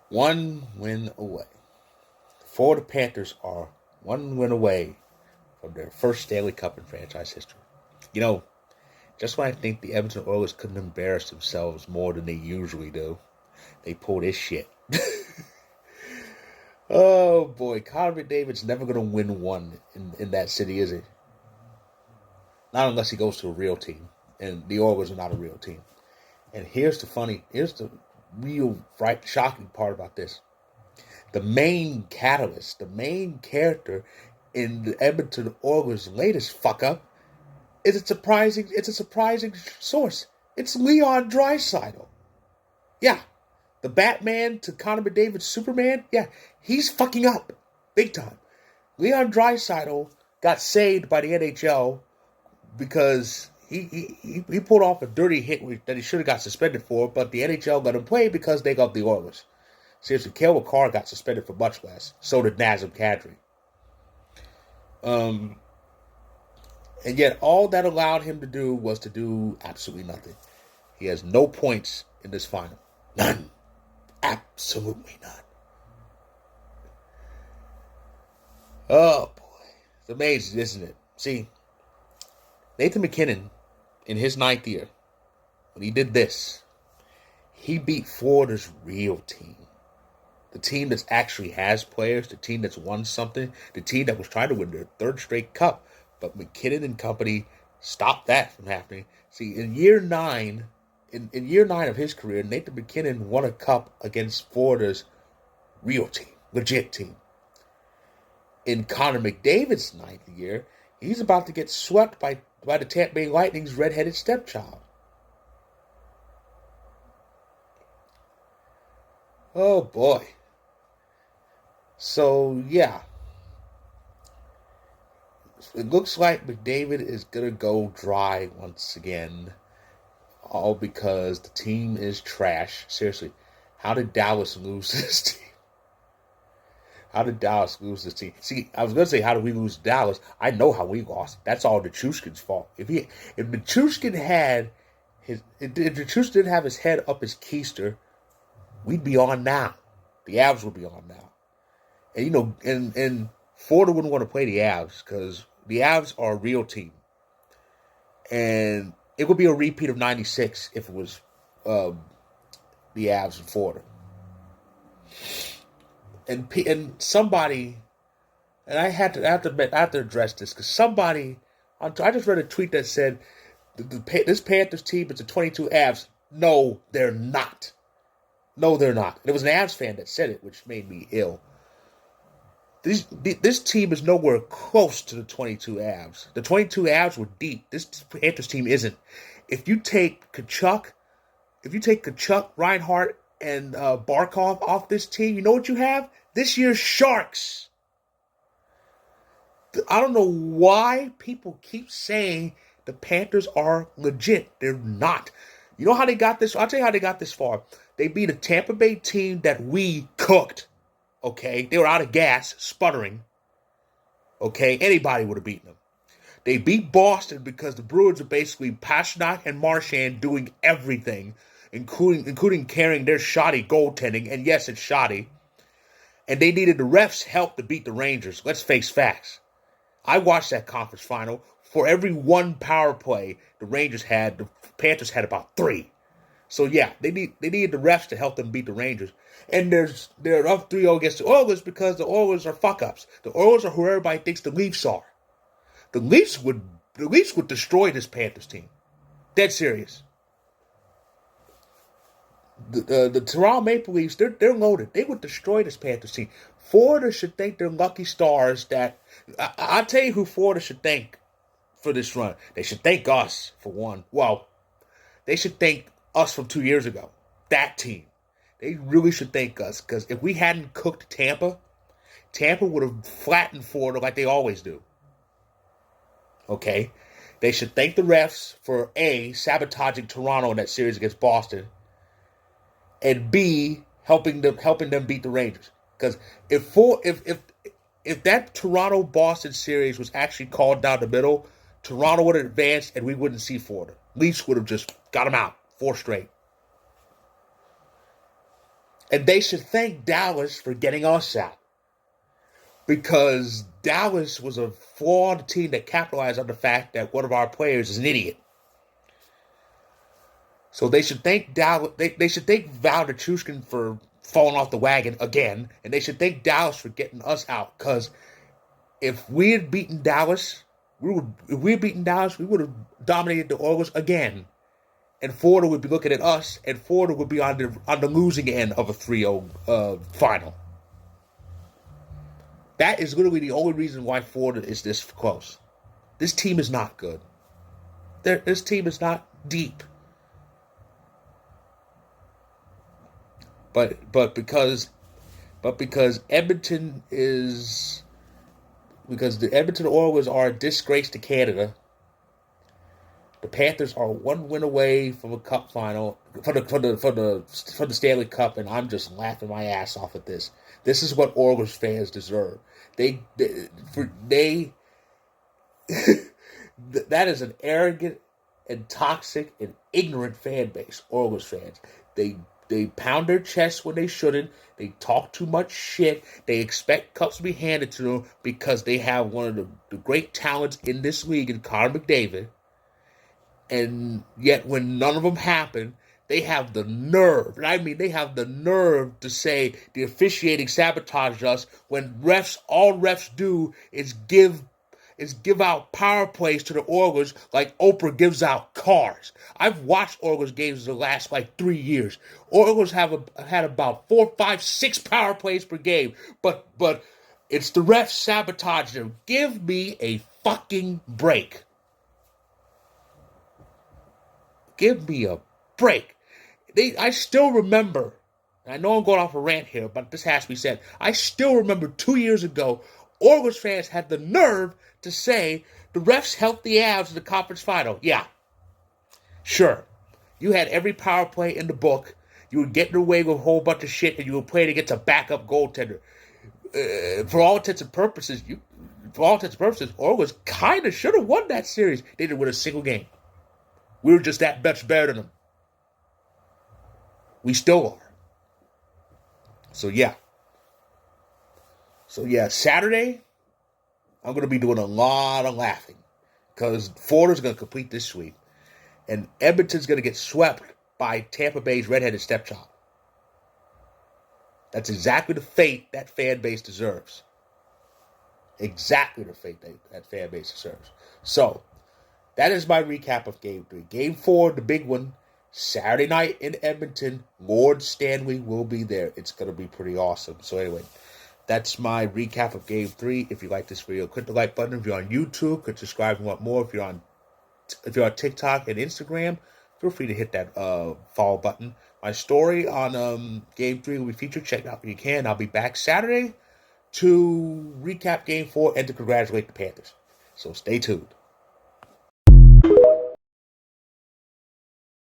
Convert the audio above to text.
One win away. The Florida Panthers are one win away from their first Stanley Cup in franchise history. You know, just when I think the Edmonton Oilers couldn't embarrass themselves more than they usually do, they pull this shit. Oh boy, Connor McDavid's never going to win one in that city, is he? Not unless he goes to a real team. And the Oilers are not a real team. And here's the real shocking part about this. The main catalyst, the main character in the Edmonton Oilers' latest fuck up is it's a surprising source. It's Leon Draisaitl. Yeah. The Batman to Connor McDavid's Superman, yeah, he's fucking up. Big time. Leon Draisaitl got saved by the NHL because he pulled off a dirty hit that he should have got suspended for, but the NHL let him play because they got the Oilers. Seriously, Cale McCarr got suspended for much less. So did Nazem Kadri. And yet all that allowed him to do was to do absolutely nothing. He has no points in this final. None. Absolutely none. Oh boy. It's amazing, isn't it? See, Nathan MacKinnon, in his ninth year, when he did this, he beat Florida's real team. The team that actually has players, the team that's won something, the team that was trying to win their third straight cup. But MacKinnon and company stopped that from happening. See, in year 9 of his career, Nathan MacKinnon won a cup against Florida's real team, legit team. In Connor McDavid's ninth year, he's about to get swept by the Tampa Bay Lightning's redheaded stepchild. Oh boy. So yeah, it looks like McDavid is gonna go dry once again. All because the team is trash. Seriously, how did Dallas lose this team? How did Dallas lose this team? See, I was gonna say how did we lose Dallas? I know how we lost. That's all Nichushkin's fault. If Nichushkin didn't have his head up his keister, we'd be on now. The Avs would be on now. And and Florida wouldn't want to play the Avs because the Avs are a real team. And it would be a repeat of '96 if it was the Avs in Florida. And somebody, and I have to address this because somebody, I just read a tweet that said this Panthers team is the 22 Avs. No, they're not. No, they're not. And it was an Avs fan that said it, which made me ill. This team is nowhere close to the 22 Avs. The 22 Avs were deep. This Panthers team isn't. If you take Kachuk, Reinhart, and Barkov off this team, you know what you have? This year's Sharks. I don't know why people keep saying the Panthers are legit. They're not. You know how they got this? I'll tell you how they got this far. They beat a Tampa Bay team that we cooked. Okay? They were out of gas, sputtering. Okay? Anybody would have beaten them. They beat Boston because the Bruins are basically Pastrnak and Marchand doing everything, including carrying their shoddy goaltending. And yes, it's shoddy. And they needed the refs' help to beat the Rangers. Let's face facts. I watched that conference final. For every one power play the Rangers had, the Panthers had about 3. So yeah, they needed the refs to help them beat the Rangers. And they're up 3-0 against the Oilers because the Oilers are fuck-ups. The Oilers are who everybody thinks the Leafs are. The Leafs would destroy this Panthers team. Dead serious. The Toronto Maple Leafs, they're loaded. They would destroy this Panthers team. Florida should thank their lucky stars that I'll tell you who Florida should thank for this run. They should thank us for one. Well, they should thank us from 2 years ago. That team. They really should thank us because if we hadn't cooked Tampa would have flattened Florida like they always do. Okay? They should thank the refs for A, sabotaging Toronto in that series against Boston, and B, helping them beat the Rangers. Because if that Toronto Boston series was actually called down the middle, Toronto would have advanced and we wouldn't see Florida. Leafs would have just got them out 4 straight. And they should thank Dallas for getting us out. Because Dallas was a flawed team that capitalized on the fact that one of our players is an idiot. So they should thank Dallas. They should thank Val Nichushkin for falling off the wagon again, and they should thank Dallas for getting us out. Because if we had beaten Dallas, we would have dominated the Oilers again, and Florida would be looking at us, and Florida would be on the losing end of a 3-0 final. That is literally the only reason why Florida is this close. This team is not good. This team is not deep. But because Edmonton is, because the Edmonton Oilers are a disgrace to Canada, the Panthers are one win away from a cup final for the Stanley Cup, and I'm just laughing my ass off at this. This is what Oilers fans deserve. That is an arrogant and toxic and ignorant fan base. Oilers fans. They pound their chests when they shouldn't. They talk too much shit. They expect cups to be handed to them because they have one of the great talents in this league in Connor McDavid. And yet when none of them happen, they have the nerve. And I mean, they have the nerve to say the officiating sabotaged us when all refs do is give out power plays to the Oilers like Oprah gives out cars. I've watched Oilers games the last 3 years. Oilers have had about 4, 5, 6 power plays per game, but it's the refs sabotage them. Give me a fucking break. Give me a break. I still remember, I know I'm going off a rant here, but this has to be said. I still remember 2 years ago, Oilers fans had the nerve to say the refs helped the Avs in the conference final. Yeah, sure. You had every power play in the book. You were getting away with a whole bunch of shit, and you were playing against a backup goaltender. For all intents and purposes, Oilers kind of should have won that series. They didn't win a single game. We were just that much better than them. We still are. So yeah, Saturday, I'm going to be doing a lot of laughing because Florida's going to complete this sweep, and Edmonton's going to get swept by Tampa Bay's redheaded stepchild. That's exactly the fate that fan base deserves. Exactly the fate that fan base deserves. So, that is my recap of Game 3. Game 4, the big one, Saturday night in Edmonton. Lord Stanley will be there. It's going to be pretty awesome. So anyway, that's my recap of Game 3. If you like this video, click the like button. If you're on YouTube, click subscribe if you want more. If you're on TikTok and Instagram, feel free to hit that follow button. My story on Game 3 will be featured. Check it out if you can. I'll be back Saturday to recap Game 4 and to congratulate the Panthers. So stay tuned.